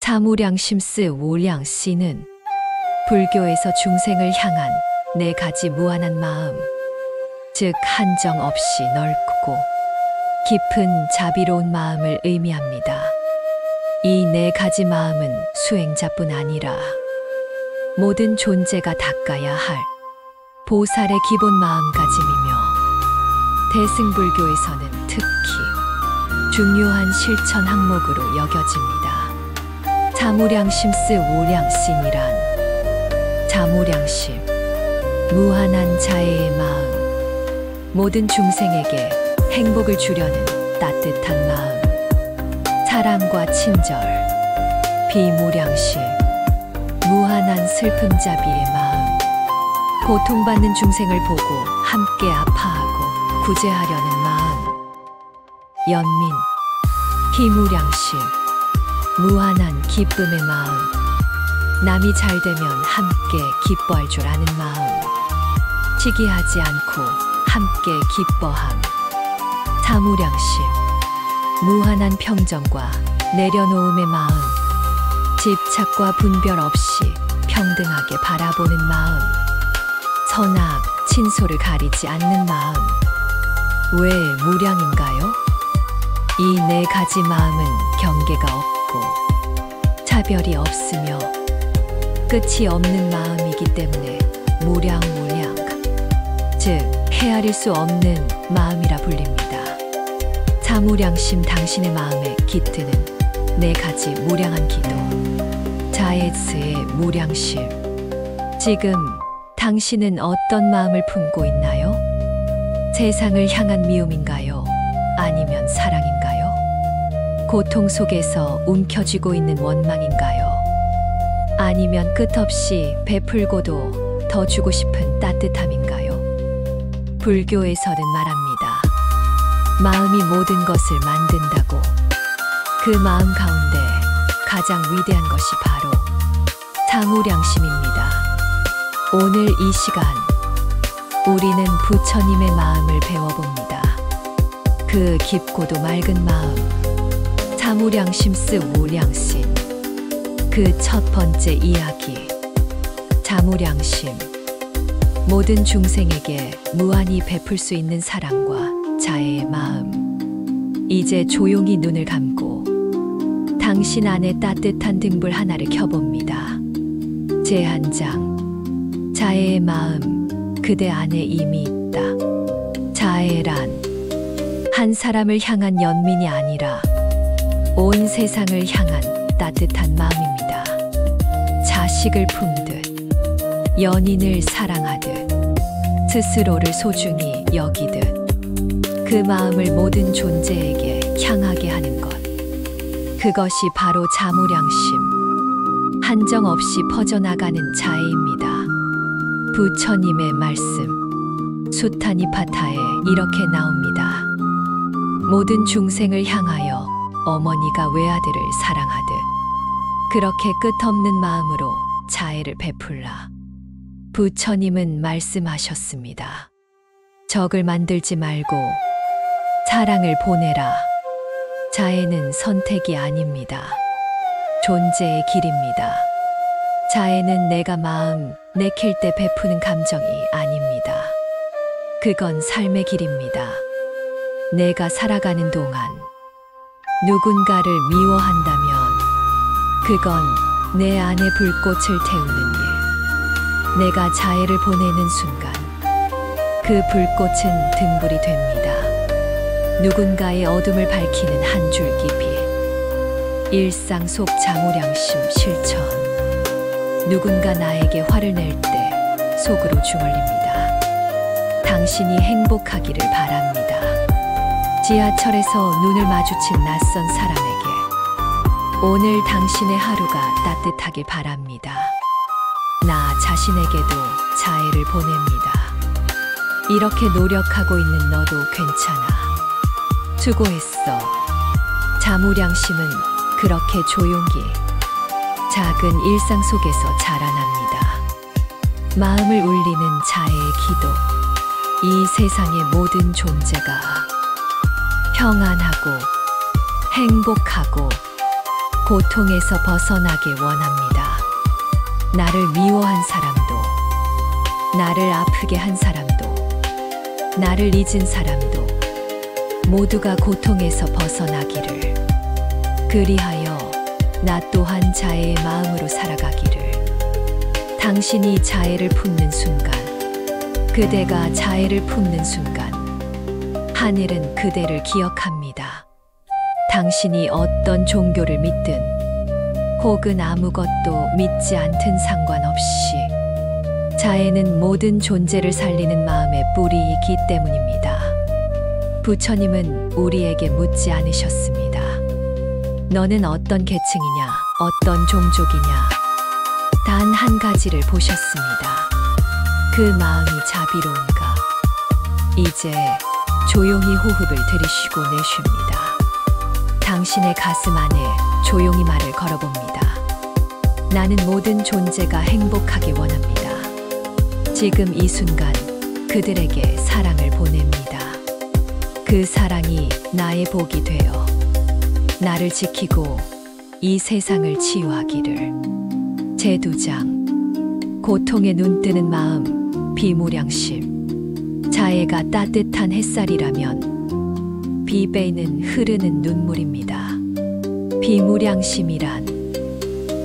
자무량심스 오량씨는 불교에서 중생을 향한 네 가지 무한한 마음, 즉 한정 없이 넓고 깊은 자비로운 마음을 의미합니다. 이 네 가지 마음은 수행자뿐 아니라 모든 존재가 닦아야 할 보살의 기본 마음가짐이며 대승불교에서는 특히 중요한 실천 항목으로 여겨집니다. 자무량심스 오량심이란 자무량심, 무한한 자애의 마음, 모든 중생에게 행복을 주려는 따뜻한 마음, 사랑과 친절, 비무량심, 무한한 슬픔자비의 마음, 고통받는 중생을 보고 함께 아파하고 구제하려는 마음, 연민, 희무량심, 무한한 기쁨의 마음, 남이 잘되면 함께 기뻐할 줄 아는 마음, 시기하지 않고 함께 기뻐함, 자무량심, 무한한 평정과 내려놓음의 마음, 집착과 분별 없이 평등하게 바라보는 마음, 선악, 친소를 가리지 않는 마음. 왜 무량인가요? 이 네 가지 마음은 경계가 없고 차별이 없으며 끝이 없는 마음이기 때문에 무량무량, 즉 헤아릴 수 없는 마음이라 불립니다. 자무량심, 당신의 마음에 깃드는 네 가지 무량한 기도, 자에스의 무량심. 지금 당신은 어떤 마음을 품고 있나요? 세상을 향한 미움인가요? 아니면 사랑인가요? 고통 속에서 움켜쥐고 있는 원망인가요? 아니면 끝없이 베풀고도 더 주고 싶은 따뜻함인가요? 불교에서는 말합니다. 마음이 모든 것을 만든다고. 그 마음 가운데 가장 위대한 것이 바로 자무량심입니다. 오늘 이 시간 우리는 부처님의 마음을 배워봅니다. 그 깊고도 맑은 마음, 자무량심스 오량심. 그 첫 번째 이야기, 자무량심. 모든 중생에게 무한히 베풀 수 있는 사랑과 자애의 마음. 이제 조용히 눈을 감고 당신 안에 따뜻한 등불 하나를 켜봅니다. 제 한 장, 자애의 마음, 그대 안에 이미 있다. 자애란 한 사람을 향한 연민이 아니라 온 세상을 향한 따뜻한 마음입니다. 자식을 품듯, 연인을 사랑하듯, 스스로를 소중히 여기듯 그 마음을 모든 존재에게 향하게 하는 것. 그것이 바로 자무량심, 한정 없이 퍼져나가는 자애입니다. 부처님의 말씀, 수타니파타에 이렇게 나옵니다. 모든 중생을 향하여 어머니가 외아들을 사랑하듯 그렇게 끝없는 마음으로 자애를 베풀라. 부처님은 말씀하셨습니다. 적을 만들지 말고 사랑을 보내라. 자애는 선택이 아닙니다. 존재의 길입니다. 자애는 내가 마음 내킬 때 베푸는 감정이 아닙니다. 그건 삶의 길입니다. 내가 살아가는 동안 누군가를 미워한다면 그건 내 안의 불꽃을 태우는 일. 내가 자애를 보내는 순간 그 불꽃은 등불이 됩니다. 누군가의 어둠을 밝히는 한 줄기 빛. 일상 속 자무량심 실천. 누군가 나에게 화를 낼 때 속으로 중얼립니다. 당신이 행복하기를 바랍니다. 지하철에서 눈을 마주친 낯선 사람에게 오늘 당신의 하루가 따뜻하길 바랍니다. 나 자신에게도 자애를 보냅니다. 이렇게 노력하고 있는 너도 괜찮아. 수고했어. 자무량심은 그렇게 조용히 작은 일상 속에서 자라납니다. 마음을 울리는 자애의 기도. 이 세상의 모든 존재가 평안하고 행복하고 고통에서 벗어나길 원합니다. 나를 미워한 사람도, 나를 아프게 한 사람도, 나를 잊은 사람도 모두가 고통에서 벗어나기를, 그리하여 나 또한 자애의 마음으로 살아가기를. 당신이 자애를 품는 순간, 그대가 자애를 품는 순간 하늘은 그대를 기억합니다. 당신이 어떤 종교를 믿든 혹은 아무것도 믿지 않든 상관없이 자애는 모든 존재를 살리는 마음의 뿌리이기 때문입니다. 부처님은 우리에게 묻지 않으셨습니다. 너는 어떤 계층이냐, 어떤 종족이냐, 단 한 가지를 보셨습니다. 그 마음이 자비로운가. 이제 조용히 호흡을 들이쉬고 내쉽니다. 당신의 가슴 안에 조용히 말을 걸어봅니다. 나는 모든 존재가 행복하길 원합니다. 지금 이 순간 그들에게 사랑을 보냅니다. 그 사랑이 나의 복이 되어 나를 지키고 이 세상을 치유하기를. 제2장. 고통에 눈뜨는 마음, 비무량심. 자애가 따뜻한 햇살이라면 비배는 흐르는 눈물입니다. 비무량심이란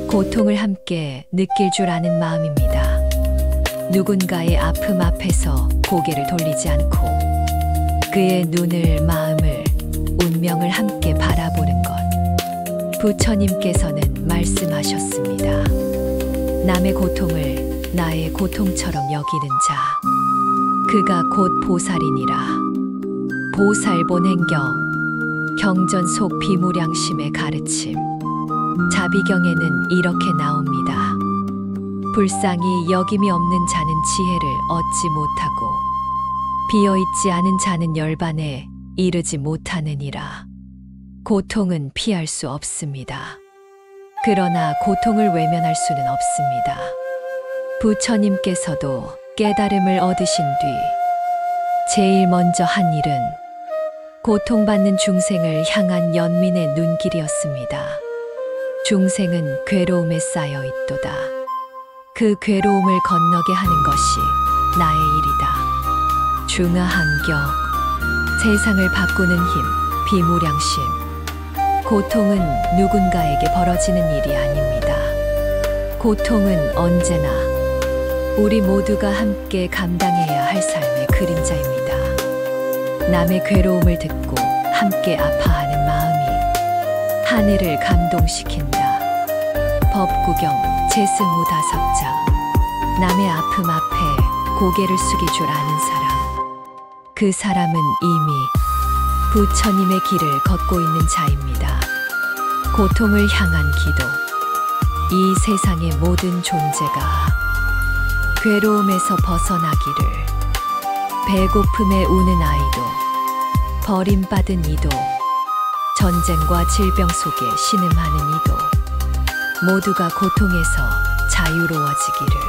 고통을 함께 느낄 줄 아는 마음입니다. 누군가의 아픔 앞에서 고개를 돌리지 않고 그의 눈을, 마음을, 운명을 함께 바라보는 것. 부처님께서는 말씀하셨습니다. 남의 고통을 나의 고통처럼 여기는 자, 그가 곧 보살이니라. 보살본행경, 경전 속 비무량심의 가르침. 자비경에는 이렇게 나옵니다. 불쌍히 여김이 없는 자는 지혜를 얻지 못하고 비어있지 않은 자는 열반에 이르지 못하느니라. 고통은 피할 수 없습니다. 그러나 고통을 외면할 수는 없습니다. 부처님께서도 깨달음을 얻으신 뒤 제일 먼저 한 일은 고통받는 중생을 향한 연민의 눈길이었습니다. 중생은 괴로움에 쌓여 있도다. 그 괴로움을 건너게 하는 것이 나의 일이다. 중하한경, 세상을 바꾸는 힘, 비무량심. 고통은 누군가에게 벌어지는 일이 아닙니다. 고통은 언제나 우리 모두가 함께 감당해야 할 삶의 그림자입니다. 남의 괴로움을 듣고 함께 아파하는 마음이 하늘을 감동시킨다. 법구경 제25장. 남의 아픔 앞에 고개를 숙일 줄 아는 사람, 그 사람은 이미 부처님의 길을 걷고 있는 자입니다. 고통을 향한 기도. 이 세상의 모든 존재가 괴로움에서 벗어나기를. 배고픔에 우는 아이도, 버림받은 이도, 전쟁과 질병 속에 신음하는 이도 모두가 고통에서 자유로워지기를.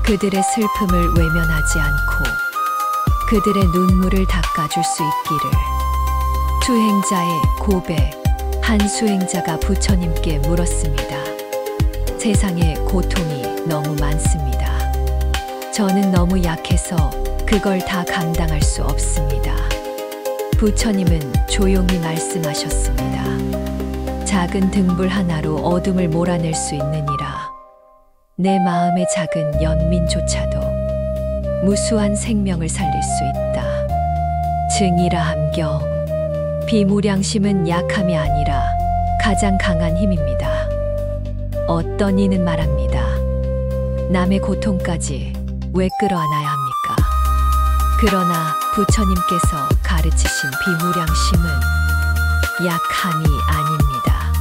그들의 슬픔을 외면하지 않고 그들의 눈물을 닦아줄 수 있기를. 수행자의 고백. 한 수행자가 부처님께 물었습니다. 세상에 고통이 너무 많습니다. 저는 너무 약해서 그걸 다 감당할 수 없습니다. 부처님은 조용히 말씀하셨습니다. 작은 등불 하나로 어둠을 몰아낼 수 있느니라. 내 마음의 작은 연민조차도 무수한 생명을 살릴 수 있다. 증이라 함경. 비무량심은 약함이 아니라 가장 강한 힘입니다. 어떤 이는 말합니다. 남의 고통까지 왜 끌어안아야 합니까? 그러나 부처님께서 가르치신 비무량심은 약함이 아닙니다.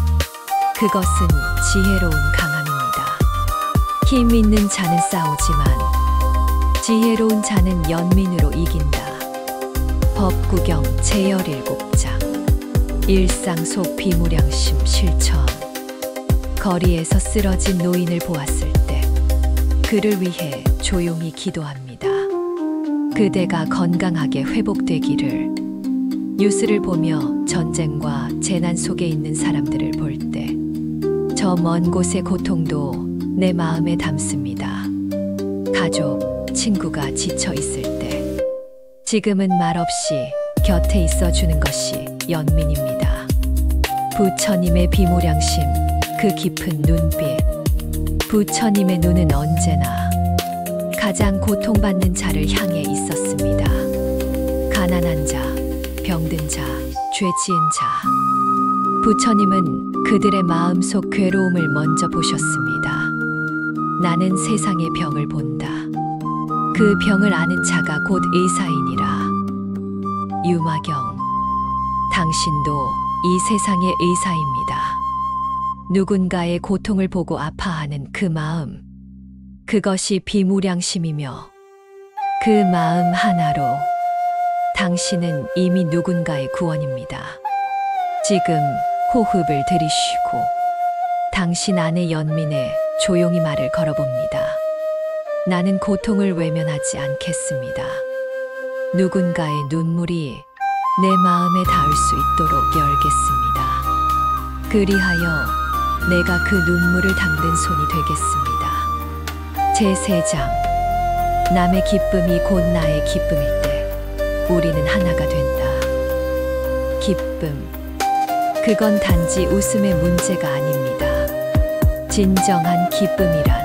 그것은 지혜로운 강함입니다. 힘 있는 자는 싸우지만 지혜로운 자는 연민으로 이긴다. 법구경 제17장. 일상 속 비무량심 실천. 거리에서 쓰러진 노인을 보았을 때 그를 위해 조용히 기도합니다. 그대가 건강하게 회복되기를. 뉴스를 보며 전쟁과 재난 속에 있는 사람들을 볼 때 저 먼 곳의 고통도 내 마음에 담습니다. 가족, 친구가 지쳐 있을 때 지금은 말없이 곁에 있어 주는 것이 연민입니다. 부처님의 비모량심, 그 깊은 눈빛. 부처님의 눈은 언제나 가장 고통받는 자를 향해 있었습니다. 가난한 자, 병든 자, 죄 지은 자. 부처님은 그들의 마음속 괴로움을 먼저 보셨습니다. 나는 세상의 병을 본다. 그 병을 아는 자가 곧 의사이니라. 유마경, 당신도 이 세상의 의사입니다. 누군가의 고통을 보고 아파하는 그 마음, 그것이 비무량심이며 그 마음 하나로 당신은 이미 누군가의 구원입니다. 지금 호흡을 들이쉬고 당신 안의 연민에 조용히 말을 걸어봅니다. 나는 고통을 외면하지 않겠습니다. 누군가의 눈물이 내 마음에 닿을 수 있도록 열겠습니다. 그리하여 내가 그 눈물을 담근 손이 되겠습니다. 제3장. 남의 기쁨이 곧 나의 기쁨일 때 우리는 하나가 된다. 기쁨. 그건 단지 웃음의 문제가 아닙니다. 진정한 기쁨이란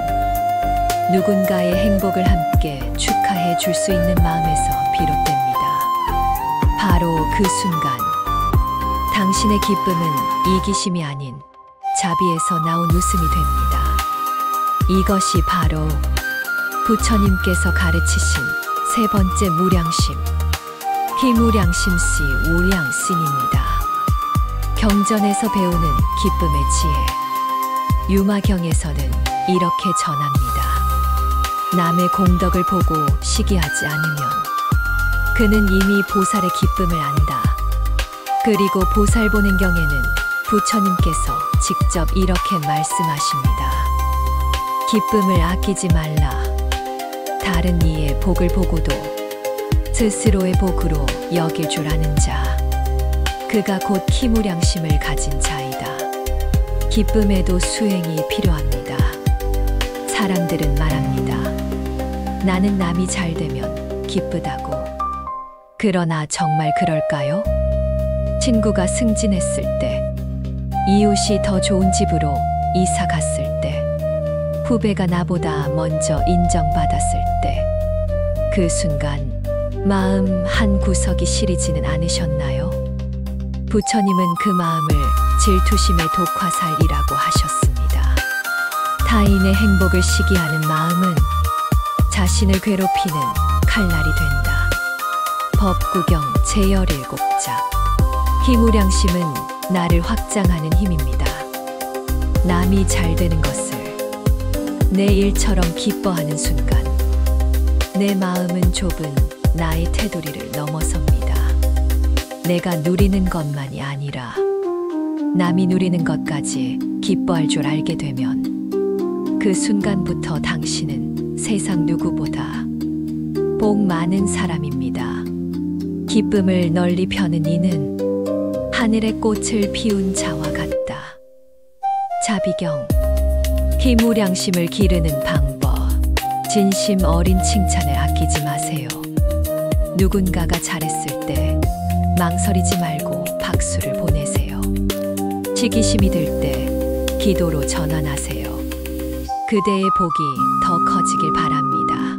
누군가의 행복을 함께 축하해 줄 수 있는 마음에서 비롯됩니다. 바로 그 순간 당신의 기쁨은 이기심이 아닌 자비에서 나온 웃음이 됩니다. 이것이 바로 부처님께서 가르치신 세 번째 무량심, 비무량심시 우량심입니다. 경전에서 배우는 기쁨의 지혜, 유마경에서는 이렇게 전합니다. 남의 공덕을 보고 시기하지 않으면 그는 이미 보살의 기쁨을 안다. 그리고 보살 보는 경에는 부처님께서 직접 이렇게 말씀하십니다. 기쁨을 아끼지 말라. 다른 이의 복을 보고도 스스로의 복으로 여길 줄 아는 자, 그가 곧 키무량심을 가진 자이다. 기쁨에도 수행이 필요합니다. 사람들은 말합니다. 나는 남이 잘 되면 기쁘다고. 그러나 정말 그럴까요? 친구가 승진했을 때, 이웃이 더 좋은 집으로 이사 갔을 때, 후배가 나보다 먼저 인정받았을 때, 그 순간 마음 한 구석이 시리지는 않으셨나요? 부처님은 그 마음을 질투심의 독화살이라고 하셨습니다. 타인의 행복을 시기하는 마음은 자신을 괴롭히는 칼날이 된다. 법구경 제17장. 희무량심은 나를 확장하는 힘입니다. 남이 잘 되는 것을 내 일처럼 기뻐하는 순간 내 마음은 좁은 나의 테두리를 넘어섭니다. 내가 누리는 것만이 아니라 남이 누리는 것까지 기뻐할 줄 알게 되면 그 순간부터 당신은 세상 누구보다 복 많은 사람입니다. 기쁨을 널리 펴는 이는 하늘의 꽃을 피운 자와 같다. 자비경. 희무량심을 기르는 방법. 진심 어린 칭찬을 아끼지 마세요. 누군가가 잘했을 때 망설이지 말고 박수를 보내세요. 시기심이 들 때 기도로 전환하세요. 그대의 복이 더 커지길 바랍니다.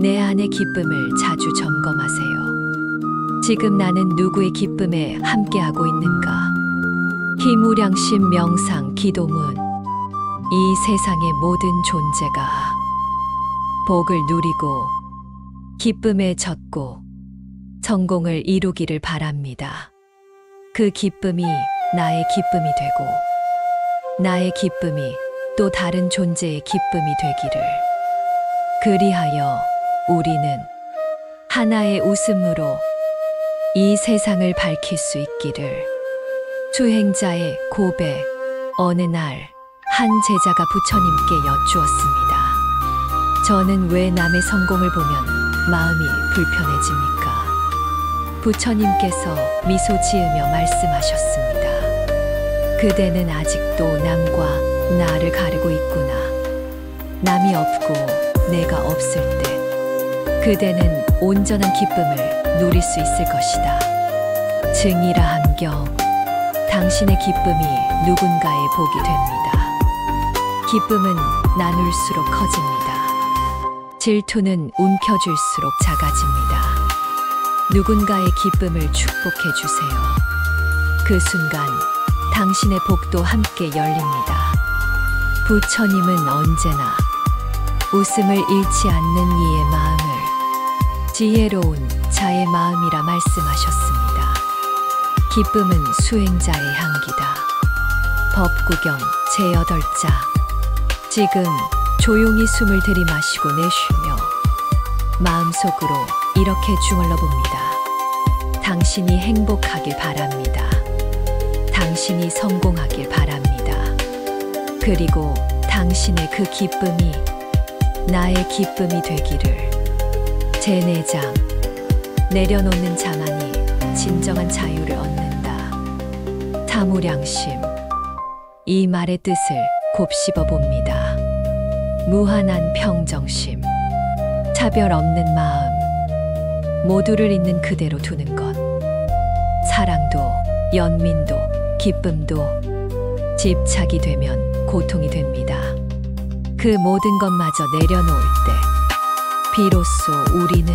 내 안의 기쁨을 자주 점검하세요. 지금 나는 누구의 기쁨에 함께하고 있는가? 희무량심 명상 기도문. 이 세상의 모든 존재가 복을 누리고 기쁨에 젖고 성공을 이루기를 바랍니다. 그 기쁨이 나의 기쁨이 되고 나의 기쁨이 또 다른 존재의 기쁨이 되기를. 그리하여 우리는 하나의 웃음으로 이 세상을 밝힐 수 있기를. 수행자의 고백. 어느 날 한 제자가 부처님께 여쭈었습니다. 저는 왜 남의 성공을 보면 마음이 불편해집니까? 부처님께서 미소 지으며 말씀하셨습니다. 그대는 아직도 남과 나를 가르고 있구나. 남이 없고 내가 없을 때 그대는 온전한 기쁨을 누릴 수 있을 것이다. 증이라 함경 당신의 기쁨이 누군가의 복이 됩니다. 기쁨은 나눌수록 커집니다. 질투는 움켜쥘수록 작아집니다. 누군가의 기쁨을 축복해 주세요. 그 순간 당신의 복도 함께 열립니다. 부처님은 언제나 웃음을 잃지 않는 이의 마음을 지혜로운 자의 마음이라 말씀하셨습니다. 기쁨은 수행자의 향기다. 법구경 제8자. 지금 조용히 숨을 들이마시고 내쉬며 마음속으로 이렇게 중얼러 봅니다. 당신이 행복하길 바랍니다. 당신이 성공하길 바랍니다. 그리고 당신의 그 기쁨이 나의 기쁨이 되기를. 제4장. 내려놓는 자만이 진정한 자유를 얻는다. 타무량심. 이 말의 뜻을 곱씹어 봅니다. 무한한 평정심, 차별 없는 마음, 모두를 있는 그대로 두는 것. 사랑도, 연민도, 기쁨도 집착이 되면 고통이 됩니다. 그 모든 것마저 내려놓을 때 비로소 우리는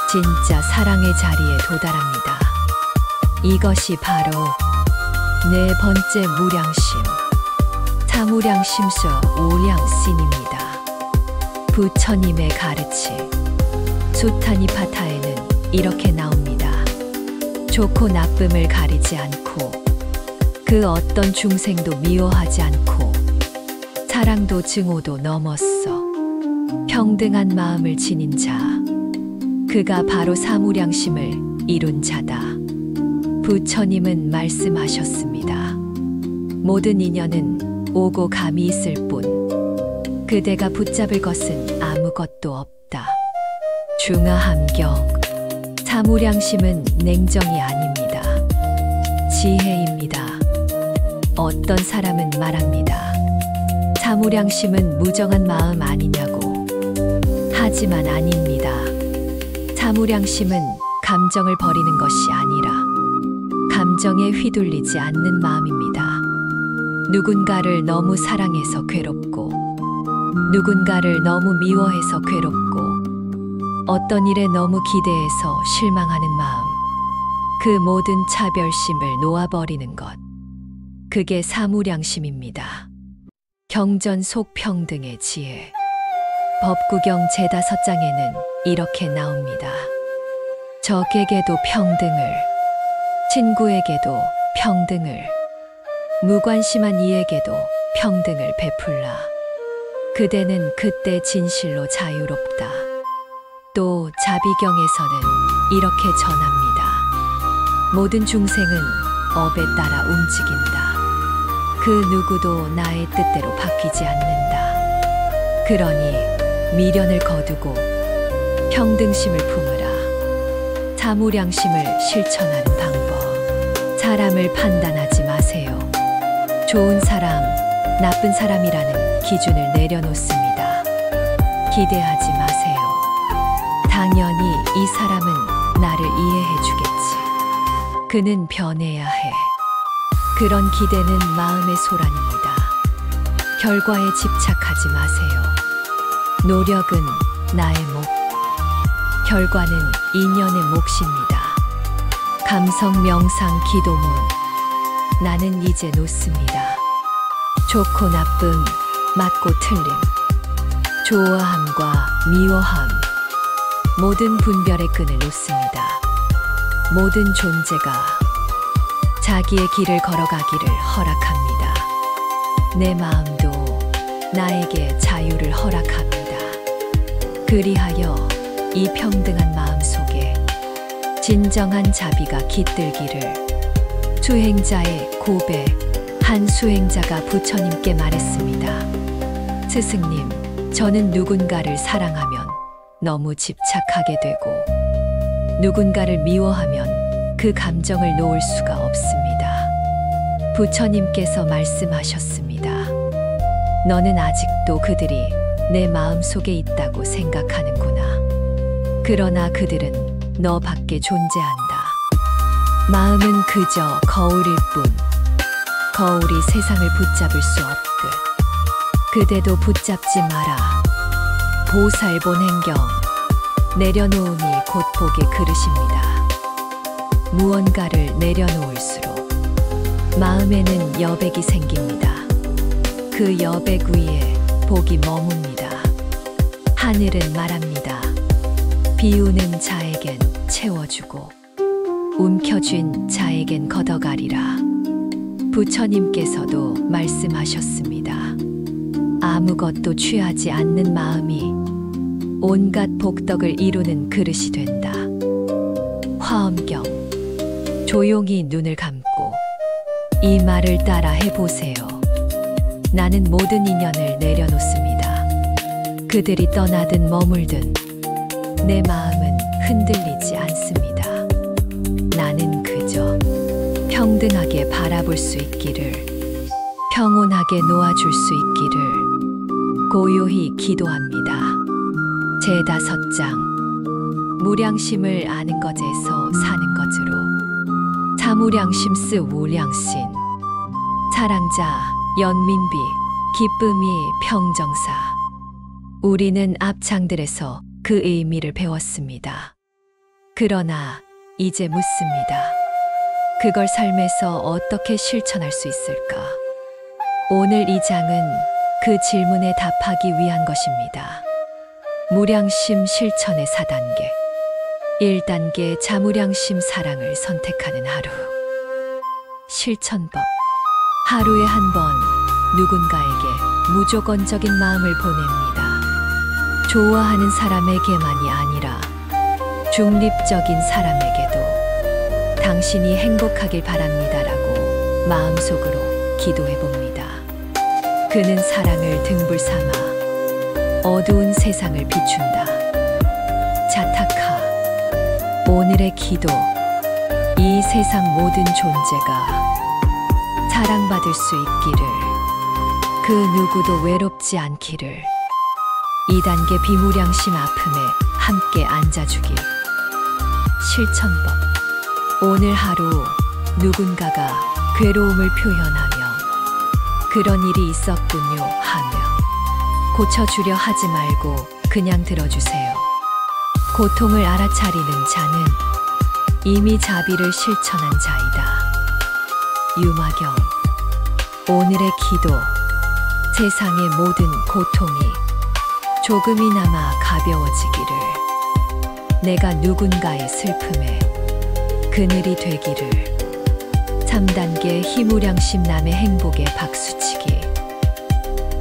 진짜 사랑의 자리에 도달합니다. 이것이 바로 네 번째 무량심, 타무량심서 오량신입니다. 부처님의 가르침 수타니파타에는 이렇게 나옵니다. 좋고 나쁨을 가리지 않고 그 어떤 중생도 미워하지 않고 사랑도 증오도 넘었어 평등한 마음을 지닌 자, 그가 바로 사무량심을 이룬 자다. 부처님은 말씀하셨습니다. 모든 인연은 오고 감이 있을 뿐 그대가 붙잡을 것은 아무것도 없다. 중하함경. 사무량심은 냉정이 아닙니다. 지혜입니다. 어떤 사람은 말합니다. 사무량심은 무정한 마음 아니냐고. 하지만 아닙니다. 사무량심은 감정을 버리는 것이 아니라 감정에 휘둘리지 않는 마음입니다. 누군가를 너무 사랑해서 괴롭고 누군가를 너무 미워해서 괴롭고 어떤 일에 너무 기대해서 실망하는 마음, 그 모든 차별심을 놓아버리는 것, 그게 사무량심입니다. 경전 속평등의 지혜. 법구경 제5장에는 이렇게 나옵니다. 적에게도 평등을, 친구에게도 평등을, 무관심한 이에게도 평등을 베풀라. 그대는 그때 진실로 자유롭다. 또 자비경에서는 이렇게 전합니다. 모든 중생은 업에 따라 움직인다. 그 누구도 나의 뜻대로 바뀌지 않는다. 그러니 미련을 거두고 평등심을 품으라. 사무량심을 실천하는 방법. 사람을 판단하지 마세요. 좋은 사람, 나쁜 사람이라는 기준을 내려놓습니다. 기대하지 마세요. 당연히 이 사람은 나를 이해해 주겠지. 그는 변해야 해. 그런 기대는 마음의 소란입니다. 결과에 집착하지 마세요. 노력은 나의 몫, 결과는 인연의 몫입니다. 감성 명상 기도문. 나는 이제 놓습니다. 좋고 나쁨, 맞고 틀림, 좋아함과 미워함, 모든 분별의 끈을 놓습니다. 모든 존재가 자기의 길을 걸어가기를 허락합니다. 내 마음도 나에게 자유를 허락합니다. 그리하여 이 평등한 마음 속에 진정한 자비가 깃들기를. 수행자의 고백. 한 수행자가 부처님께 말했습니다. 스승님, 저는 누군가를 사랑하면 너무 집착하게 되고 누군가를 미워하면 그 감정을 놓을 수가 없습니다. 부처님께서 말씀하셨습니다. 너는 아직도 그들이 내 마음속에 있다고 생각하는구나. 그러나 그들은 너 밖에 존재한다. 마음은 그저 거울일 뿐. 거울이 세상을 붙잡을 수 없듯 그대도 붙잡지 마라. 보살본행경 내려놓음이 곧 복의 그릇입니다. 무언가를 내려놓을수록 마음에는 여백이 생깁니다. 그 여백 위에 복이 머뭅니다. 하늘은 말합니다. 비우는 자에겐 채워주고 움켜쥔 자에겐 걷어가리라. 부처님께서도 말씀하셨습니다. 아무것도 취하지 않는 마음이 온갖 복덕을 이루는 그릇이 된다. 화엄경 조용히 눈을 감고 이 말을 따라 해보세요. 나는 모든 인연을 내려놓습니다. 그들이 떠나든 머물든 내 마음은 흔들리지 않습니다. 나는 그저 평등하게 바라볼 수 있기를, 평온하게 놓아줄 수 있기를 고요히 기도합니다. 제5장 무량심을 아는 것에서 사는 것으로 자무량심스 우량신 사랑자 연민비 기쁨이 평정사. 우리는 앞장들에서 그 의미를 배웠습니다. 그러나 이제 묻습니다. 그걸 삶에서 어떻게 실천할 수 있을까? 오늘 이 장은 그 질문에 답하기 위한 것입니다. 무량심 실천의 4단계. 1단계 자무량심 사랑을 선택하는 하루. 실천법. 하루에 한 번 누군가에게 무조건적인 마음을 보냅니다. 좋아하는 사람에게만이 아니라 중립적인 사람에게도 당신이 행복하길 바랍니다라고 마음속으로 기도해 봅니다. 그는 사랑을 등불 삼아 어두운 세상을 비춘다. 자타카 오늘의 기도. 이 세상 모든 존재가 사랑받을 수 있기를, 그 누구도 외롭지 않기를. 2단계 비무량심 아픔에 함께 앉아주기. 실천법. 오늘 하루 누군가가 괴로움을 표현하며 그런 일이 있었군요 하며 고쳐주려 하지 말고 그냥 들어주세요. 고통을 알아차리는 자는 이미 자비를 실천한 자이다. 유마경 오늘의 기도. 세상의 모든 고통이 조금이나마 가벼워지기를, 내가 누군가의 슬픔에 그늘이 되기를. 3단계 희무량심 남의 행복에 박수치기.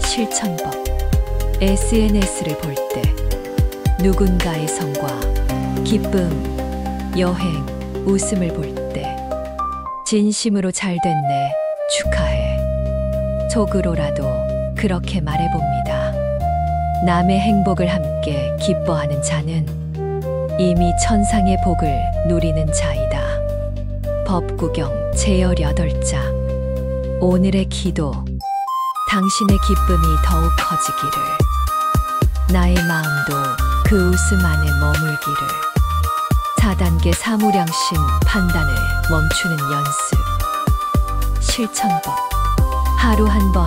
실천법. SNS를 볼 때 누군가의 성과, 기쁨, 여행, 웃음을 볼 때 진심으로 잘 됐네, 축하해. 속으로라도 그렇게 말해봅니다. 남의 행복을 함께 기뻐하는 자는 이미 천상의 복을 누리는 자이다. 법구경 제18장. 오늘의 기도. 당신의 기쁨이 더욱 커지기를, 나의 마음도 그 웃음 안에 머물기를. 4단계 사무량심 판단을 멈추는 연습. 실천법. 하루 한 번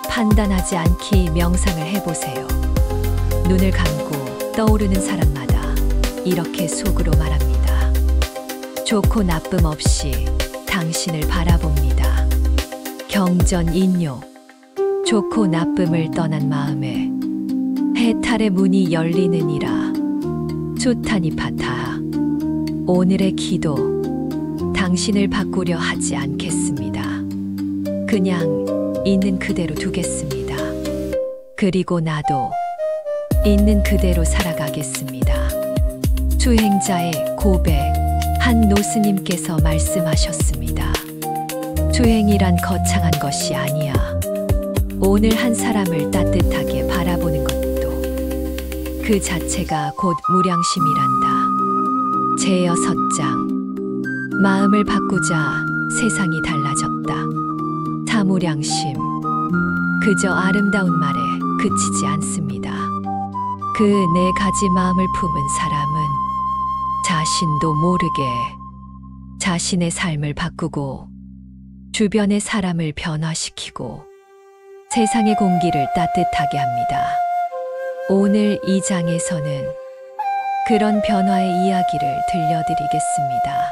판단하지 않기 명상을 해보세요. 눈을 감고 떠오르는 사람마다 이렇게 속으로 말합니다. 좋고 나쁨 없이 당신을 바라봅니다. 경전 인요. 좋고 나쁨을 떠난 마음에 해탈의 문이 열리느니라. 수타니파타. 오늘의 기도. 당신을 바꾸려 하지 않겠습니다. 그냥 있는 그대로 두겠습니다. 그리고 나도 있는 그대로 살아가겠습니다. 수행자의 고백. 한 노스님께서 말씀하셨습니다. 수행이란 거창한 것이 아니야. 오늘 한 사람을 따뜻하게 바라보는 것도 그 자체가 곧 무량심이란다. 제6장. 마음을 바꾸자 세상이 달라졌다. 사무량심. 그저 아름다운 말에 그치지 않습니다. 그 네 가지 마음을 품은 사람은 자신도 모르게 자신의 삶을 바꾸고 주변의 사람을 변화시키고 세상의 공기를 따뜻하게 합니다. 오늘 이 장에서는 그런 변화의 이야기를 들려드리겠습니다.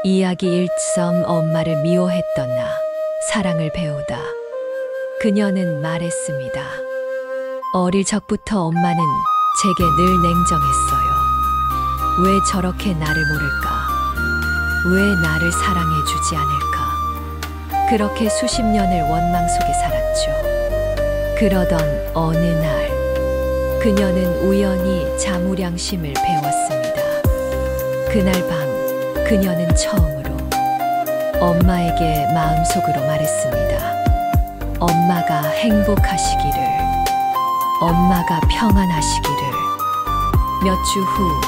이야기 1점. 엄마를 미워했던 나. 사랑을 배우다. 그녀는 말했습니다. 어릴 적부터 엄마는 제게 늘 냉정했어요. 왜 저렇게 나를 모를까? 왜 나를 사랑해주지 않을까? 그렇게 수십 년을 원망 속에 살았죠. 그러던 어느 날 그녀는 우연히 자무량심을 배웠습니다. 그날 밤 그녀는 처음으로 엄마에게 마음속으로 말했습니다. 엄마가 행복하시기를, 엄마가 평안하시기를. 몇 주 후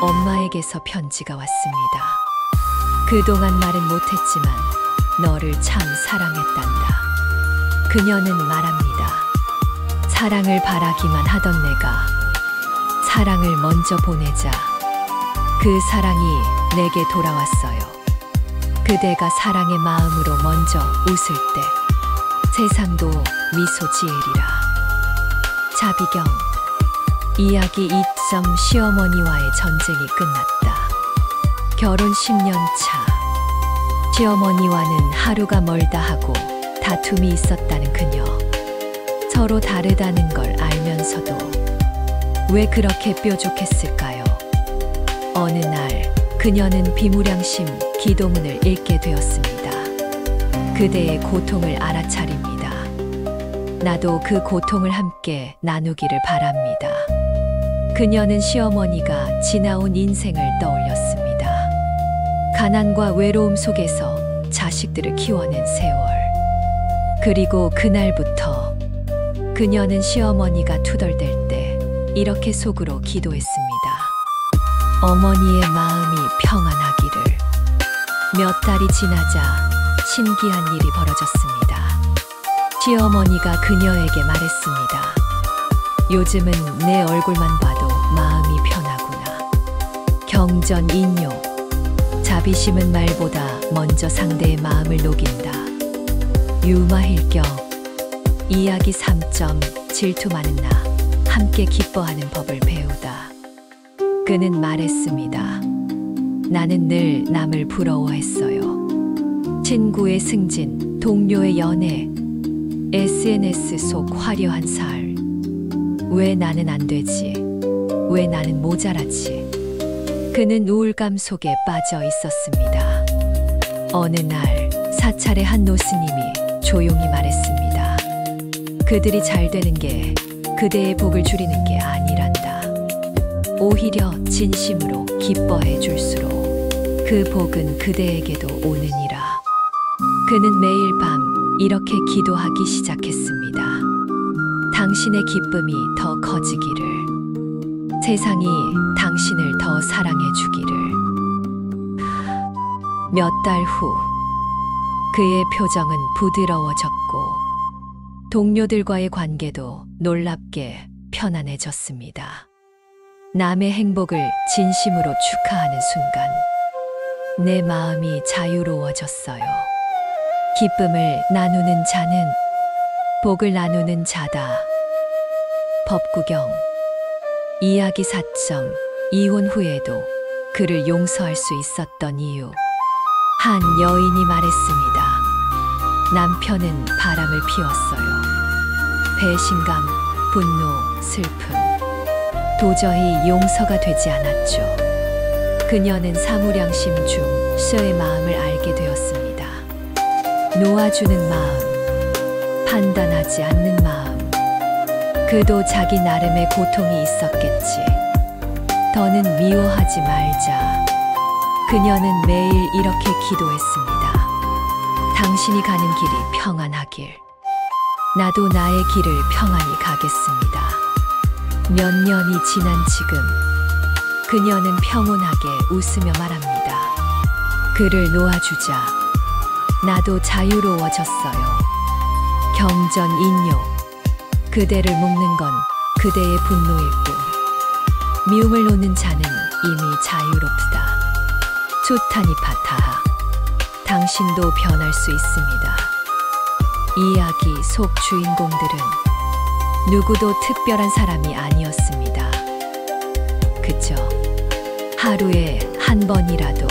엄마에게서 편지가 왔습니다. 그동안 말은 못했지만 너를 참 사랑했단다. 그녀는 말합니다. 사랑을 바라기만 하던 내가 사랑을 먼저 보내자 그 사랑이 내게 돌아왔어요. 그대가 사랑의 마음으로 먼저 웃을 때 세상도 미소 지으리라. 자비경. 이야기 2점. 시어머니와의 전쟁이 끝났다. 결혼 10년 차. 시어머니와는 하루가 멀다 하고 다툼이 있었다는 그녀. 서로 다르다는 걸 알면서도 왜 그렇게 뾰족했을까요? 어느 날 그녀는 비무량심 기도문을 읽게 되었습니다. 그대의 고통을 알아차립니다. 나도 그 고통을 함께 나누기를 바랍니다. 그녀는 시어머니가 지나온 인생을 떠올렸습니다. 가난과 외로움 속에서 자식들을 키워낸 세월. 그리고 그날부터 그녀는 시어머니가 투덜댈 때 이렇게 속으로 기도했습니다. 어머니의 마음이 평안하기를. 몇 달이 지나자 신기한 일이 벌어졌습니다. 시어머니가 그녀에게 말했습니다. 요즘은 내 얼굴만 봐도 마음이 편하구나. 경전 인요. 자비심은 말보다 먼저 상대의 마음을 녹인다. 유마힐경. 이야기 3점. 질투 많은 나. 함께 기뻐하는 법을 배우다. 그는 말했습니다. 나는 늘 남을 부러워했어요. 친구의 승진, 동료의 연애, SNS 속 화려한 삶. 왜 나는 안 되지? 왜 나는 모자라지? 그는 우울감 속에 빠져 있었습니다. 어느 날 사찰의 한 노스님이 조용히 말했습니다. 그들이 잘 되는 게 그대의 복을 줄이는 게 아니란다. 오히려 진심으로 기뻐해 줄수록 그 복은 그대에게도 오느니라. 그는 매일 밤 이렇게 기도하기 시작했습니다. 당신의 기쁨이 더 커지기를. 세상이 당신을 더 사랑해 주기를. 몇 달 후 그의 표정은 부드러워졌고 동료들과의 관계도 놀랍게 편안해졌습니다. 남의 행복을 진심으로 축하하는 순간 내 마음이 자유로워졌어요. 기쁨을 나누는 자는 복을 나누는 자다. 법구경. 이야기 4점. 이혼 후에도 그를 용서할 수 있었던 이유. 한 여인이 말했습니다. 남편은 바람을 피웠어요. 배신감, 분노, 슬픔. 도저히 용서가 되지 않았죠. 그녀는 사무량심 중 스의 마음을 알게 되었습니다. 놓아주는 마음, 판단하지 않는 마음. 그도 자기 나름의 고통이 있었겠지. 더는 미워하지 말자. 그녀는 매일 이렇게 기도했습니다. 당신이 가는 길이 평안하길. 나도 나의 길을 평안히 가겠습니다. 몇 년이 지난 지금 그녀는 평온하게 웃으며 말합니다. 그를 놓아주자. 나도 자유로워졌어요. 경전 인요. 그대를 묶는 건 그대의 분노일 뿐. 미움을 놓는 자는 이미 자유롭다. 수타니 파타하. 당신도 변할 수 있습니다. 이야기 속 주인공들은 누구도 특별한 사람이 아니었습니다. 그저 하루에 한 번이라도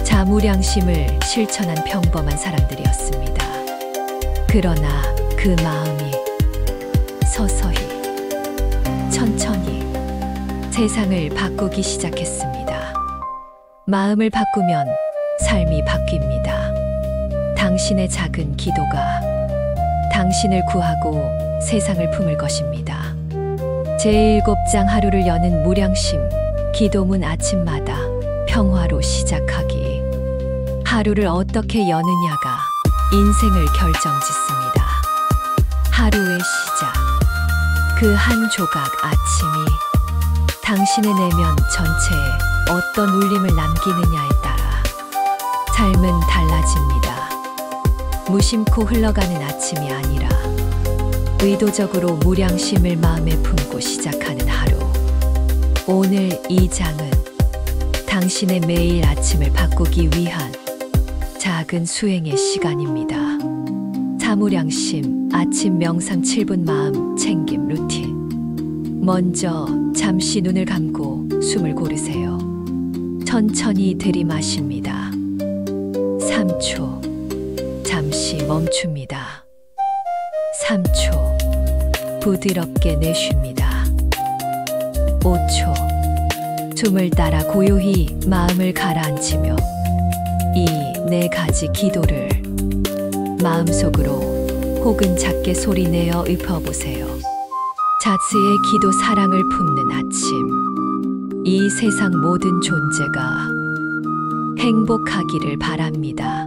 자무량심을 실천한 평범한 사람들이었습니다. 그러나 그 마음이 서서히, 천천히 세상을 바꾸기 시작했습니다. 마음을 바꾸면 삶이 바뀝니다. 당신의 작은 기도가 당신을 구하고 세상을 품을 것입니다. 제7장 하루를 여는 무량심, 기도문 아침마다 평화로 시작하기. 하루를 어떻게 여느냐가 인생을 결정짓습니다. 하루의 시작, 그 한 조각 아침이 당신의 내면 전체에 어떤 울림을 남기느냐에 따라 삶은 달라집니다. 무심코 흘러가는 아침이 아니라 의도적으로 무량심을 마음에 품고 시작하는 하루. 오늘 이 장은 당신의 매일 아침을 바꾸기 위한 작은 수행의 시간입니다. 자무량심, 아침 명상 7분 마음 챙김 루틴. 먼저 잠시 눈을 감고 숨을 고르세요. 천천히 들이마십니다. 3초. 잠시 멈춥니다. 3초. 부드럽게 내쉽니다. 5초. 숨을 따라 고요히 마음을 가라앉히며 이 4가지 기도를 마음속으로 혹은 작게 소리내어 읊어보세요. 자스의 기도, 사랑을 품는 아침. 이 세상 모든 존재가 행복하기를 바랍니다.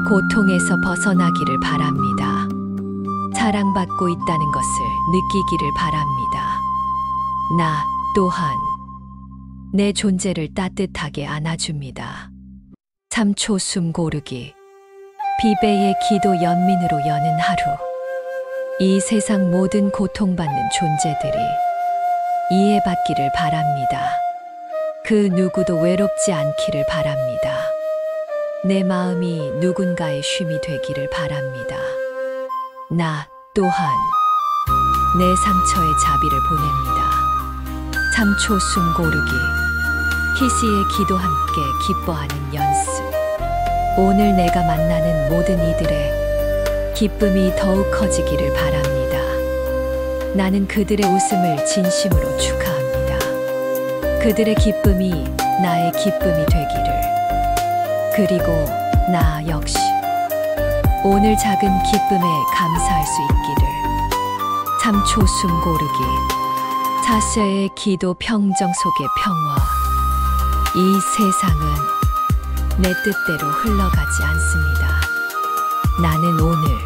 고통에서 벗어나기를 바랍니다. 사랑받고 있다는 것을 느끼기를 바랍니다. 나 또한 내 존재를 따뜻하게 안아줍니다. 3초 숨 고르기. 비배의 기도, 연민으로 여는 하루. 이 세상 모든 고통받는 존재들이 이해받기를 바랍니다. 그 누구도 외롭지 않기를 바랍니다. 내 마음이 누군가의 쉼이 되기를 바랍니다. 나 또한 내 상처에 자비를 보냅니다. 3초 숨 고르기. 희시의 기도, 함께 기뻐하는 연습. 오늘 내가 만나는 모든 이들의 기쁨이 더욱 커지기를 바랍니다. 나는 그들의 웃음을 진심으로 축하합니다. 그들의 기쁨이 나의 기쁨이 되기를. 그리고 나 역시 오늘 작은 기쁨에 감사할 수 있기를. 3초 숨 고르기. 자스의 기도, 평정 속의 평화. 이 세상은 내 뜻대로 흘러가지 않습니다. 나는 오늘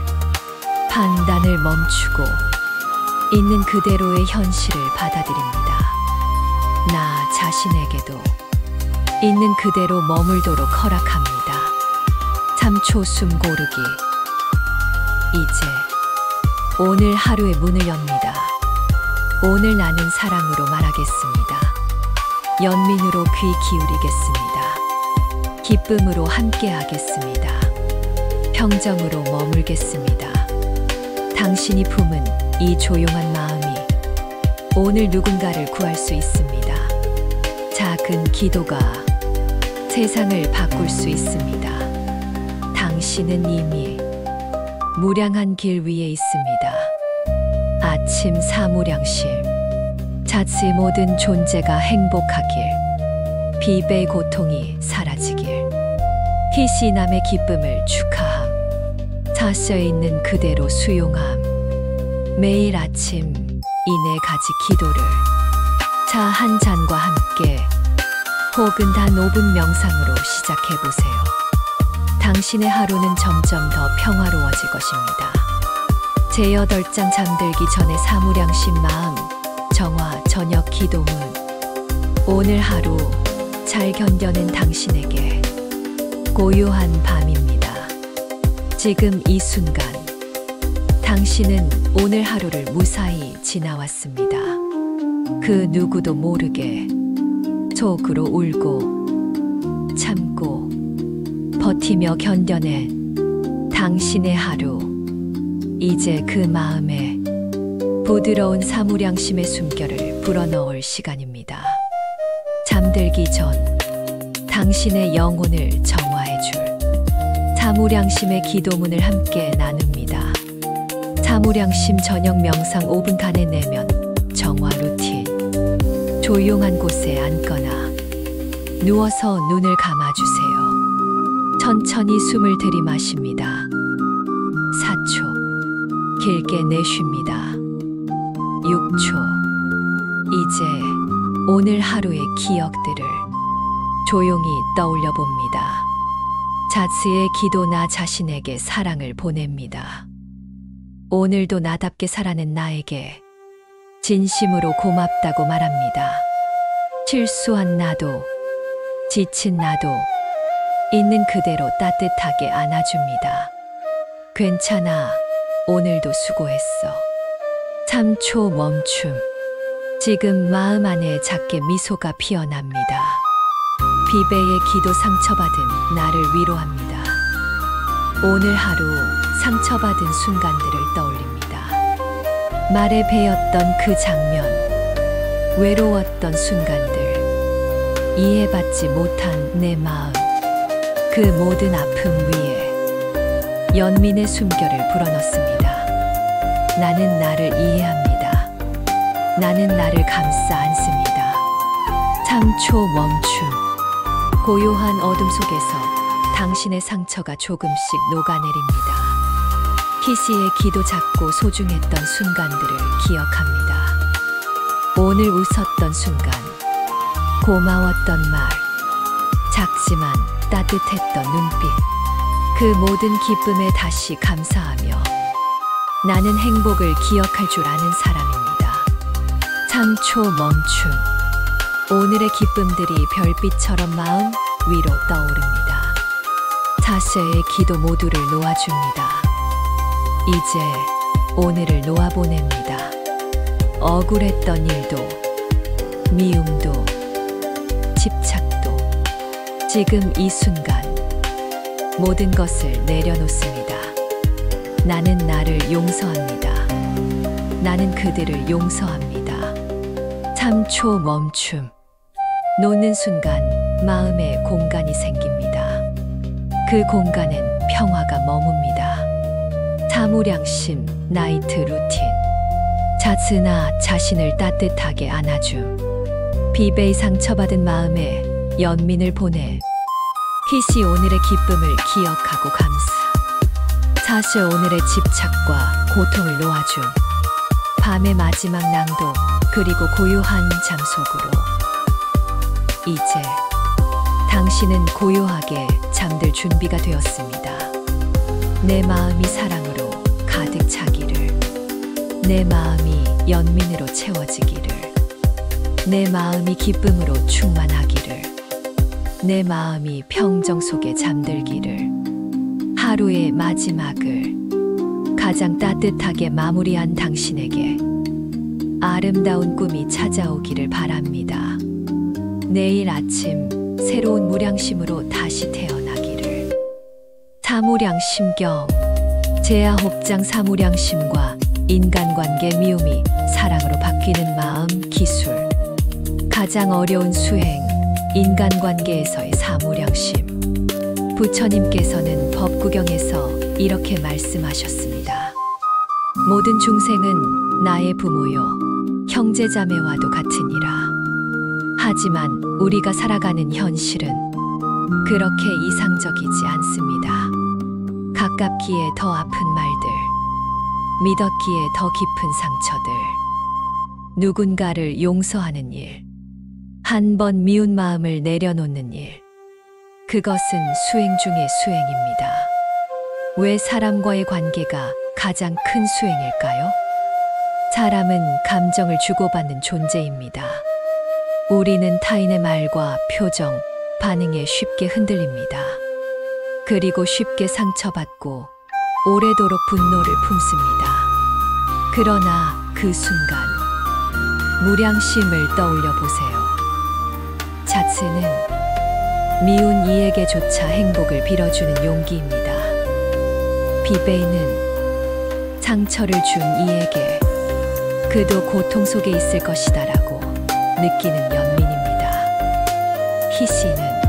판단을 멈추고 있는 그대로의 현실을 받아들입니다. 나 자신에게도 있는 그대로 머물도록 허락합니다. 3초 숨 고르기. 이제 오늘 하루의 문을 엽니다. 오늘 나는 사랑으로 말하겠습니다. 연민으로 귀 기울이겠습니다. 기쁨으로 함께하겠습니다. 평정으로 머물겠습니다. 당신이 품은 이 조용한 마음이 오늘 누군가를 구할 수 있습니다. 작은 기도가 세상을 바꿀 수 있습니다. 당신은 이미 무량한 길 위에 있습니다. 아침 사무량심. 자스의 모든 존재가 행복하길. 비배의 고통이 사라지길. 희시남의 기쁨을 축하함. 자스에 있는 그대로 수용함. 매일 아침 이 4가지 기도를 차 한 잔과 함께 혹은 단 5분 명상으로 시작해보세요. 당신의 하루는 점점 더 평화로워질 것입니다. 제8장 잠들기 전에 사무량심 마음 정화 저녁 기도문. 오늘 하루 잘 견뎌낸 당신에게 고요한 밤입니다. 지금 이 순간 당신은 오늘 하루를 무사히 지나왔습니다. 그 누구도 모르게 속으로 울고 참고 버티며 견뎌낸 당신의 하루. 이제 그 마음에 부드러운 사무량심의 숨결을 불어넣을 시간입니다. 잠들기 전 당신의 영혼을 정화해줄 사무량심의 기도문을 함께 나눕니다. 사무량심 저녁 명상 5분간의 내면 정화 루틴. 조용한 곳에 앉거나 누워서 눈을 감아주세요. 천천히 숨을 들이마십니다. 4초. 길게 내쉽니다. 6초. 이제 오늘 하루의 기억들을 조용히 떠올려 봅니다. 자스의 기도. 나 자신에게 사랑을 보냅니다. 오늘도 나답게 살아낸 나에게 진심으로 고맙다고 말합니다. 실수한 나도, 지친 나도 있는 그대로 따뜻하게 안아줍니다. 괜찮아, 오늘도 수고했어. 3초 멈춤. 지금 마음 안에 작게 미소가 피어납니다. 비배의 기도. 상처받은 나를 위로합니다. 오늘 하루 상처받은 순간들을 떠올립니다. 말에 베었던 그 장면, 외로웠던 순간들, 이해받지 못한 내 마음, 그 모든 아픔 위에 연민의 숨결을 불어넣습니다. 나는 나를 이해합니다. 나는 나를 감싸 안습니다. 3초 멈춤. 고요한 어둠 속에서 당신의 상처가 조금씩 녹아내립니다. 키시의 기도. 작고 소중했던 순간들을 기억합니다. 오늘 웃었던 순간, 고마웠던 말, 작지만 따뜻했던 눈빛, 그 모든 기쁨에 다시 감사하며 나는 행복을 기억할 줄 아는 사람입니다. 3초 멈춤. 오늘의 기쁨들이 별빛처럼 마음 위로 떠오릅니다. 자세의 기도. 모두를 놓아줍니다. 이제 오늘을 놓아보냅니다. 억울했던 일도, 미움도, 집착도 지금 이 순간 모든 것을 내려놓습니다. 나는 나를 용서합니다. 나는 그들을 용서합니다. 3초 멈춤. 놓는 순간 마음에 공간이 생깁니다. 그 공간엔 평화가 머뭅니다. 사무량심 나이트 루틴. 자스나 자신을 따뜻하게 안아줌. 비베이. 상처받은 마음에 연민을 보내. 키시. 오늘의 기쁨을 기억하고 감사. 사시. 오늘의 집착과 고통을 놓아줌. 밤의 마지막 낭독. 그리고 고요한 잠 속으로. 이제 당신은 고요하게 잠들 준비가 되었습니다. 내 마음이 사랑으로 가득 차기를, 내 마음이 연민으로 채워지기를, 내 마음이 기쁨으로 충만하기를, 내 마음이 평정 속에 잠들기를. 하루의 마지막을 가장 따뜻하게 마무리한 당신에게 아름다운 꿈이 찾아오기를 바랍니다. 내일 아침 새로운 무량심으로 다시 태어나기를. 사무량심경. 제아홉장. 사무량심과 인간관계 미움이 사랑으로 바뀌는 마음 기술. 가장 어려운 수행, 인간관계에서의 사무량심. 부처님께서는 법구경에서 이렇게 말씀하셨습니다. 모든 중생은 나의 부모요 형제자매와도 같으니라. 하지만 우리가 살아가는 현실은 그렇게 이상적이지 않습니다. 가깝기에 더 아픈 말들, 믿었기에 더 깊은 상처들, 누군가를 용서하는 일, 한 번 미운 마음을 내려놓는 일, 그것은 수행 중의 수행입니다. 왜 사람과의 관계가 가장 큰 수행일까요? 사람은 감정을 주고받는 존재입니다. 우리는 타인의 말과 표정, 반응에 쉽게 흔들립니다. 그리고 쉽게 상처받고 오래도록 분노를 품습니다. 그러나 그 순간 무량심을 떠올려 보세요. 자스는 미운 이에게조차 행복을 빌어주는 용기입니다. 비베이는 상처를 준 이에게 그도 고통 속에 있을 것이다라고 느끼는 연민입니다. 희씨는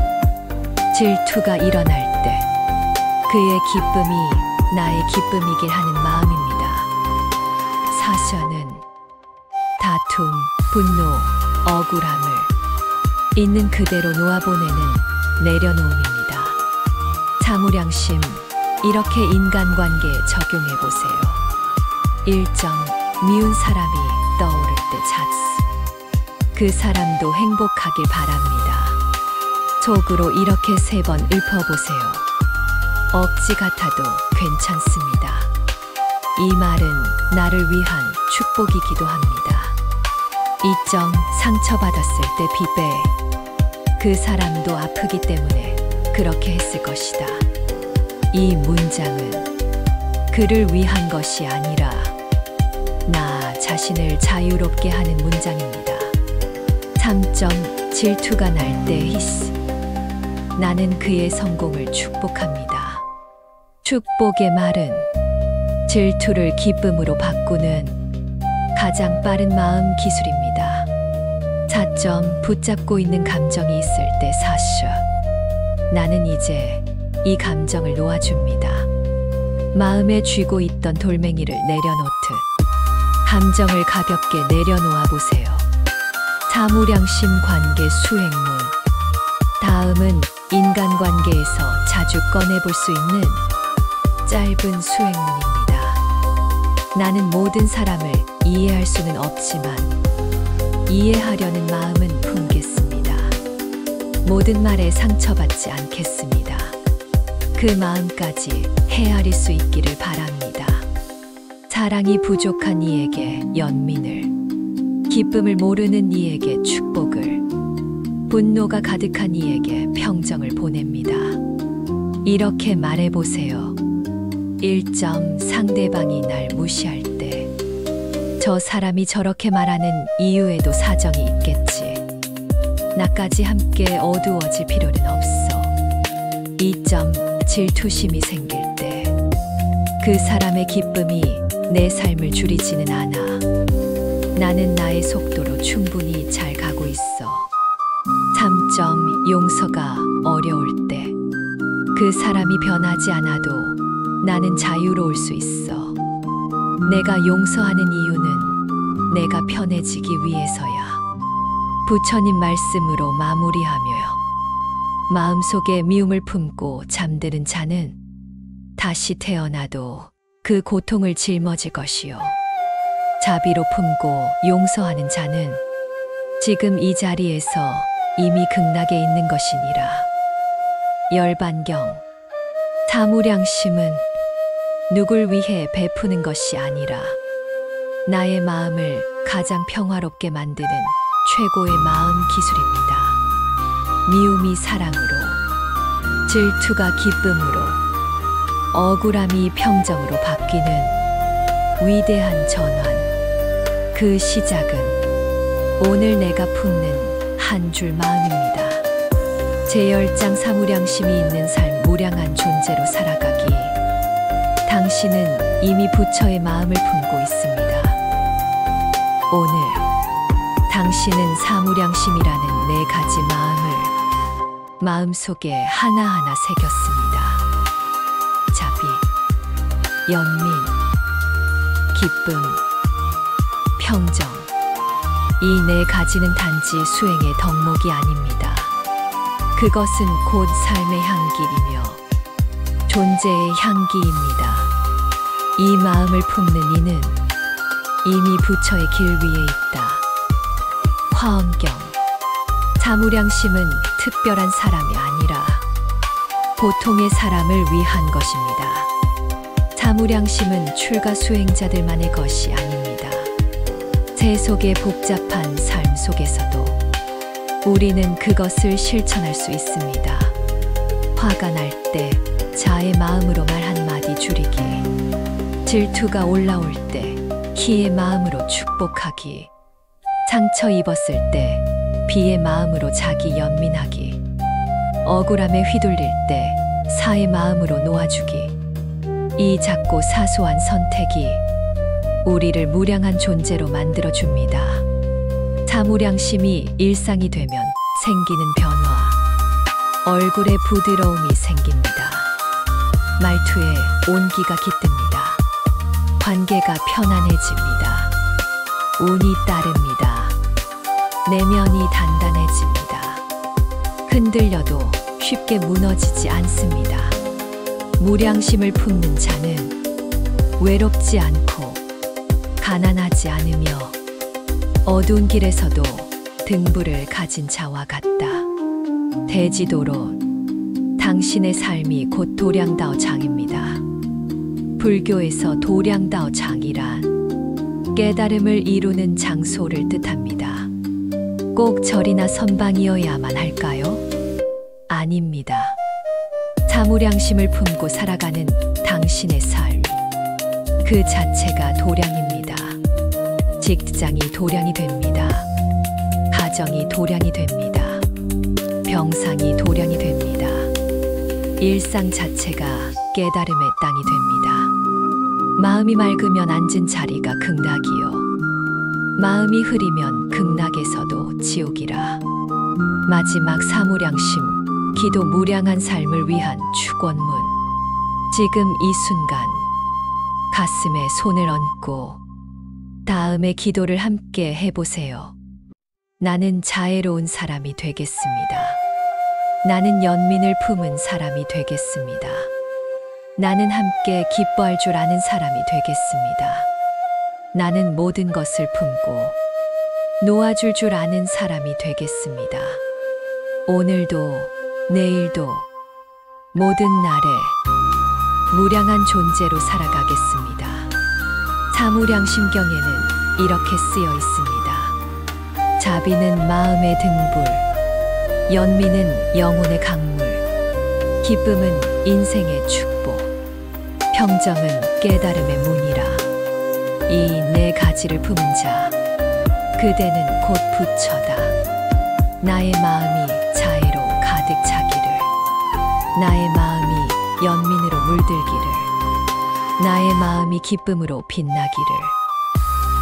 질투가 일어날 때 그의 기쁨이 나의 기쁨이길 하는 마음입니다. 사셔는 다툼, 분노, 억울함을 있는 그대로 놓아보내는 내려놓음입니다. 자무량심, 이렇게 인간관계에 적용해보세요. 일정, 미운 사람이 떠오를 때 자스, 그 사람도 행복하길 바랍니다. 속으로 이렇게 3번 읊어보세요. 억지 같아도 괜찮습니다. 이 말은 나를 위한 축복이기도 합니다. 이점, 상처받았을 때 비베, 그 사람도 아프기 때문에 그렇게 했을 것이다. 이 문장은 그를 위한 것이 아니라 나 자신을 자유롭게 하는 문장입니다. 3점, 질투가 날 때 히스, 나는 그의 성공을 축복합니다. 축복의 말은 질투를 기쁨으로 바꾸는 가장 빠른 마음 기술입니다. 4점, 붙잡고 있는 감정이 있을 때 사셔, 나는 이제 이 감정을 놓아줍니다. 마음에 쥐고 있던 돌멩이를 내려놓듯 감정을 가볍게 내려놓아 보세요. 자무량심 관계 수행문. 다음은 인간관계에서 자주 꺼내볼 수 있는 짧은 수행문입니다. 나는 모든 사람을 이해할 수는 없지만 이해하려는 마음은 품겠습니다. 모든 말에 상처받지 않겠습니다. 그 마음까지 헤아릴 수 있기를 바랍니다. 사랑이 부족한 이에게 연민을, 기쁨을 모르는 이에게 축복을, 분노가 가득한 이에게 평정을 보냅니다. 이렇게 말해보세요. 1점, 상대방이 날 무시할 때 저 사람이 저렇게 말하는 이유에도 사정이 있겠지. 나까지 함께 어두워질 필요는 없어. 2점, 질투심이 생길 때 그 사람의 기쁨이 내 삶을 줄이지는 않아. 나는 나의 속도로 충분히 잘 가고 있어. 3점, 용서가 어려울 때 그 사람이 변하지 않아도 나는 자유로울 수 있어. 내가 용서하는 이유는 내가 편해지기 위해서야. 부처님 말씀으로 마무리하며 마음속에 미움을 품고 잠드는 자는 다시 태어나도 그 고통을 짊어질 것이요. 자비로 품고 용서하는 자는 지금 이 자리에서 이미 극락에 있는 것이니라. 열반경. 자무량심은 누굴 위해 베푸는 것이 아니라 나의 마음을 가장 평화롭게 만드는 최고의 마음 기술입니다. 미움이 사랑으로, 질투가 기쁨으로, 억울함이 평정으로 바뀌는 위대한 전환. 그 시작은 오늘 내가 품는 한 줄 마음입니다. 제10장 사무량심이 있는 삶, 무량한 존재로 살아가기. 당신은 이미 부처의 마음을 품고 있습니다. 오늘 당신은 사무량심이라는 4가지 마음을 마음속에 하나하나 새겼습니다. 자비, 연민, 기쁨, 평정. 이 4가지는 단지 수행의 덕목이 아닙니다. 그것은 곧 삶의 향기이며 존재의 향기입니다. 이 마음을 품는 이는 이미 부처의 길 위에 있다. 화엄경. 자무량심은 특별한 사람이 아니라 보통의 사람을 위한 것입니다. 자무량심은 출가 수행자들만의 것이 아닙니다. 세속의 복잡한 삶 속에서도 우리는 그것을 실천할 수 있습니다. 화가 날 때 자의 마음으로 말 한마디 줄이기, 질투가 올라올 때 희의 마음으로 축복하기, 상처 입었을 때 비의 마음으로 자기 연민하기, 억울함에 휘둘릴 때 사의 마음으로 놓아주기. 이 작고 사소한 선택이 우리를 무량한 존재로 만들어줍니다. 자무량심이 일상이 되면 생기는 변화, 얼굴에 부드러움이 생깁니다. 말투에 온기가 깃듭니다. 관계가 편안해집니다. 운이 따릅니다. 내면이 단단해집니다. 흔들려도 쉽게 무너지지 않습니다. 무량심을 품는 자는 외롭지 않고 가난하지 않으며 어두운 길에서도 등불을 가진 자와 같다. 대지도론, 당신의 삶이 곧 도량다오 장입니다. 불교에서 도량다오 장이란 깨달음을 이루는 장소를 뜻합니다. 꼭 절이나 선방이어야만 할까요? 아닙니다. 자무량심을 품고 살아가는 당신의 삶, 그 자체가 도량입니다. 직장이 도량이 됩니다. 가정이 도량이 됩니다. 병상이 도량이 됩니다. 일상 자체가 깨달음의 땅이 됩니다. 마음이 맑으면 앉은 자리가 극락이요, 마음이 흐리면 극락에서도 지옥이라. 마지막 사무량심, 기도 무량한 삶을 위한 축원문. 지금 이 순간 가슴에 손을 얹고 다음의 기도를 함께 해보세요. 나는 자애로운 사람이 되겠습니다. 나는 연민을 품은 사람이 되겠습니다. 나는 함께 기뻐할 줄 아는 사람이 되겠습니다. 나는 모든 것을 품고 놓아줄 줄 아는 사람이 되겠습니다. 오늘도 내일도 모든 날에 무량한 존재로 살아가겠습니다. 자무량심경에는 이렇게 쓰여 있습니다. 자비는 마음의 등불, 연민은 영혼의 강물, 기쁨은 인생의 축복, 평정은 깨달음의 문이라. 이 네 가지를 품은 자, 그대는 곧 부처다. 나의 마음이 자애로 가득 차기를, 나의 마음이 연민으로 물들기를, 나의 마음이 기쁨으로 빛나기를,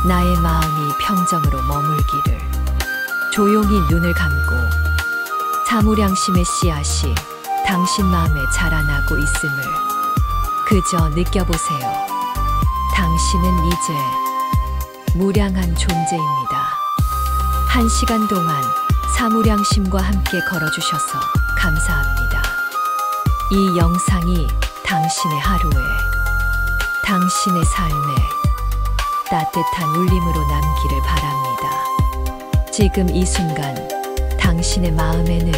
나의 마음이 평정으로 머물기를. 조용히 눈을 감고 자무량심의 씨앗이 당신 마음에 자라나고 있음을 그저 느껴보세요. 당신은 이제 무량한 존재입니다. 1시간 동안 사무량심과 함께 걸어주셔서 감사합니다. 이 영상이 당신의 하루에, 당신의 삶에 따뜻한 울림으로 남기를 바랍니다. 지금 이 순간 당신의 마음에는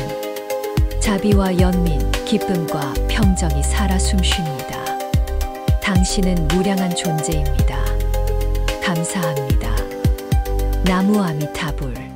자비와 연민, 기쁨과 평정이 살아 숨쉽니다. 당신은 무량한 존재입니다. 감사합니다. 나무 아미타불.